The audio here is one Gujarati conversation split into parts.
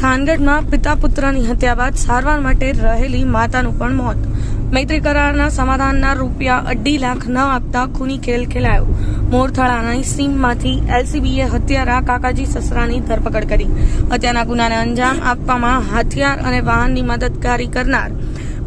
થાનગઢમાં પિતા પુત્રની હત્યા બાદ સારવાર માટે રહેલી માતાનું પણ મોત. મૈત્રી કરારના સમાધાનના ₹2.5 લાખ ન આપતા ખૂની ખેલ ખેલાયો. મોરથાળાની સીમમાંથી એલસીબીએ હત્યારા કાકાજી સસરાની ધરપકડ કરી. હત્યાના ગુનાને અંજામ આપવામાં હથિયાર અને વાહનની મદદગારી કરનાર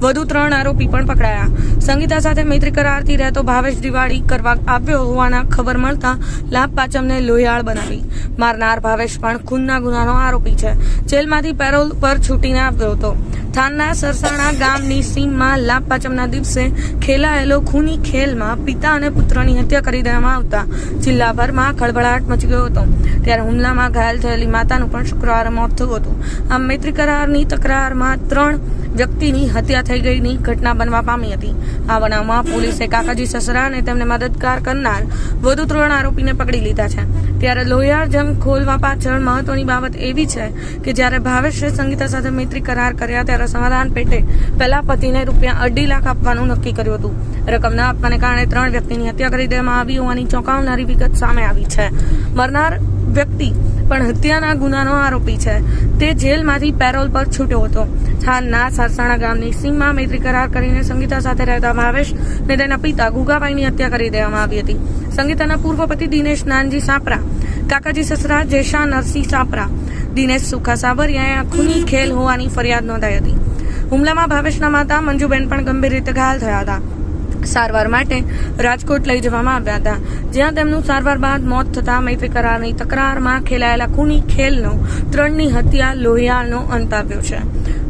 વધુ 3 આરોપી પણ પકડાયા. સંગીતા સાથે મૈત્રી કરારથી રહેતો ભાવેશ દિવાળી કરવા આવ્યો હોવાના ખબર મળતા લાભ પાંચમને લોહિયાળ બનાવી. મારનાર ભાવેશ પણ ખૂનના ગુનાનો આરોપી છે. જેલમાંથી પેરોલ પર છૂટીને આવ્યો હતો. થાનના સરસાણા ગામની સીમમાં લાભ પાંચમના દિવસે ખેલાયેલો ખૂની ખેલમાં પિતા અને પુત્રની હત્યા કરી દેવામાં આવતા જિલ્લાભરમાં ખળભળાટ મચી ગયો હતો. ત્યારે હુમલામાં ઘાયલ થયેલી માતાનું પણ શુક્રવારે મોત થયું હતું. આમ મૈત્રી કરારની તકરારમાં 3 વ્યક્તિની હત્યા થઈ ગઈની ઘટના બનવા પામી હતી. આ બનાવમાં પોલીસે કાકાજી સસરા અને તેમને મદદગાર કરનાર વધુ 3 આરોપીને પકડી લીધા છે. ત્યારે લોહિયાળ જંગ ખોલવા પાછળ મહત્વની બાબત એવી છે કે જ્યારે ભાવેશે સંગીતા સાથે મૈત્રી કરાર કર્યા ત્યારે સમાધાન પેટે પહેલા પતિને ₹2.5 લાખ આપવાનું નક્કી કર્યું હતું. રકમ ન આપવાને કારણે 3 વ્યક્તિની હત્યા કરી દેવામાં આવી હોવાની ચોંકાવનારી વિગત સામે આવી છે. મરનાર વ્યક્તિ પણ હત્યાના ગુનાનો આરોપી છે. તે જેલમાંથી પેરોલ પર છૂટ્યો હતો. થાનના સરસાણા ગામની સીમમાં મૈત્રી કરાર કરીને સંગીતા સાથે રહેતા ભાવેશ અને તેના પિતા ગુગાભાઈની હત્યા કરી દેવામાં આવી હતી. સંગીતાના પૂર્વ પતિ દિનેશ નાનજી સાપરા, કાકાજી સસરા જેશા નરસિંહ સાપરા, દિનેશ સુખા સાબરિયાએ ખૂની ખેલ હોવાની ફરિયાદ નોંધાઈ હતી. હુમલામાં ભાવેશના માતા મંજુબેન પણ ગંભીર રીતે ઘાયલ થયા હતા. સારવાર માટે રાજકોટ લઈ જવામાં આવ્યા હતા, જ્યાં તેમનું સારવાર બાદ મોત થતા મૈત્રી કરારની તકરારમાં ખેલાયેલા ખૂની ખેલનો 3ની હત્યા લોહિયાળનો અંત આવ્યો છે.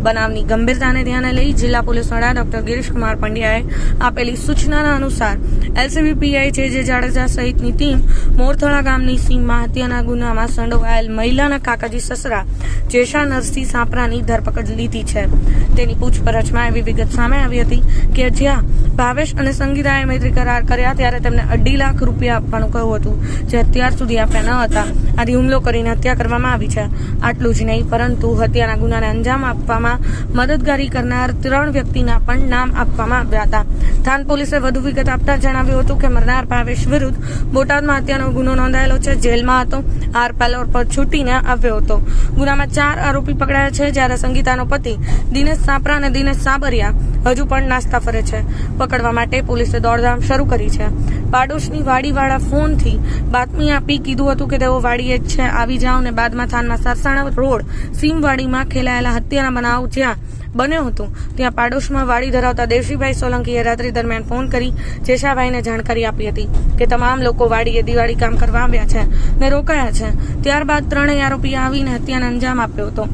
બનાવની ગંભીરતાને ધ્યાને લઈ જિલ્લા પોલીસ વડા ડોક્ટર ગિરીશકુમાર પંડ્યાએ આપેલી સૂચનાના અનુસાર એલસીબી પીઆઈ જે જાડેજા સહિતની ટીમ મોરથાળા ગામની સીમમાં હત્યાના ગુનામાં સંડોવાયેલ મહિલાના કાકાજી સસરા જેશા નરસિંહ સાપરાની ધરપકડ લીધી છે. તેની પૂછપરછમાં એવી વિગત સામે આવી હતી કે જ્યાં ભાવેશ અને સંગીતાએ મૈત્રી કરાર કર્યા ત્યારે તેમને ₹2.5 લાખ આપવાનું કહ્યું હતું, જે અત્યાર સુધી આપ્યા ન હતા. આથી હુમલો કરીને હત્યા કરવામાં આવી છે. આટલું જ નહીં, પરંતુ હત્યાના ગુનાને અંજામ આપવામાં મદદગારી કરનાર 3 વ્યક્તિના પણ નામ આપવામાં આવ્યા હતા. થાન પોલીસે વધુ વિગત આપતા જણાવ્યું હતું કે મરનાર ભાવેશ વિરુદ્ધ બોટાદમાં હત્યાનો ગુનો નોંધાયેલો છે. જેલમાં હતો. પેરોલ પર છૂટીને આવ્યો હતો. ગુનામાં 4 આરોપી પકડાયા છે, જ્યારે સંગીતાનો પતિ દિનેશ સાપરા અને દિનેશ સાબરિયા હજુ પણ નાસ્તા ફરે છે. પકડવા માટે પોલીસે દોડધામ શરૂ કરી છે. પાડોશની વાડીવાળા ફોનથી બાતમી આપી કીધું હતું કે તેઓ વાડીએ જ છે, આવી જાઓ. ને બાદમાં થાનમાં સરસાણા રોડ સીમવાડીમાં ખેલાયેલા હત્યાના બનાવ જ્યાં બન્યો હતો ત્યાં પાડોશમાં વાડી ધરાવતા દેવશીભાઈ સોલંકીએ રાત્રિ દરમિયાન ફોન કરી જેશાભાઈને જાણકારી આપી હતી કે તમામ લોકો વાડીએ દિવાળી કામ કરવા આવ્યા છે ને રોકાયા છે. ત્યારબાદ 3 આરોપીએ આવીને હત્યાને અંજામ આપ્યો હતો.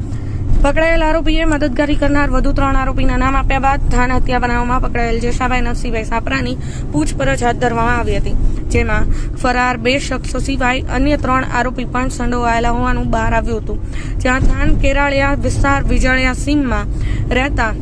પકડાયેલ આરોપીએ મદદગારી કરનાર વધુ 3 આરોપીના નામ આપ્યા બાદ થાન હત્યા બનાવમાં પકડાયેલ જેશાભાઈ નરસિંહભાઈ સાપરાની પૂછપરછ હાથ ધરવામાં આવી હતી, જેમાં ફરાર 2 શખ્સો સિવાય અન્ય 3 આરોપી પણ સંડોવાયેલા હોવાનું બહાર આવ્યું હતું. જ્યાં થાન કેરાળિયા વિસ્તાર વિજાળિયા સીમમાં રહેતા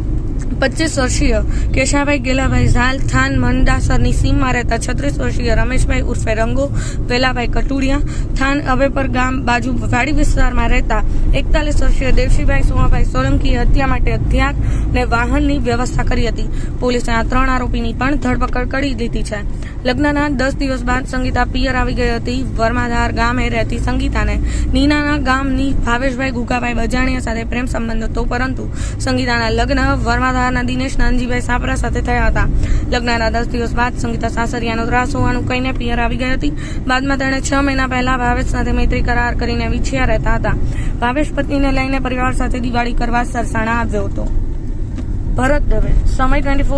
25 વર્ષીય કેશાભાઈ ગેલાભાઈ ઝાલ, થાન મંડાસરની સીમમાં રહેતા 36 વર્ષીય રમેશભાઈ ઉર્ફે રંગો, વેલાભાઈ કટુડિયા, થાન અવેપર ગામ બાજુ વાડી વિસ્તારમાં રહેતા 41 વર્ષીય દેવશીભાઈ સોમાભાઈ સોલંકીએ હત્યા માટે હથિયાર અને વાહનની વ્યવસ્થા કરી હતી. પોલીસે આ 3 આરોપીની પણ ધરપકડ કરી લીધી છે. લગ્નના 10 દિવસ બાદ સંગીતા પિયર આવી ગઈ હતી. વર્માધાર ગામે રહેતી સંગીતાને નીનાના ગામની ભાવેશભાઈ ગુગાભાઈ બજાણિયા સાથે પ્રેમ સંબંધ હતો, પરંતુ સંગીતાના લગ્ન વર્માધાર દિનેશ નાનજીભાઈ સાપરા સાથે થયા હતા. લગ્નના 10 દિવસ બાદ સંગીતા સાસરિયાનો ત્રાસ હોવાનું કહીને પિયર આવી ગઈ હતી. બાદમાં તેણે 6 મહિના પહેલા ભાવેશ સાથે મૈત્રી કરાર કરીને વિછિયા રહેતા હતા. ભાવેશ પત્નીને લઈને પરિવાર સાથે દિવાળી કરવા સરસાણા આવ્યો હતો. ભરત દવે, સમય 24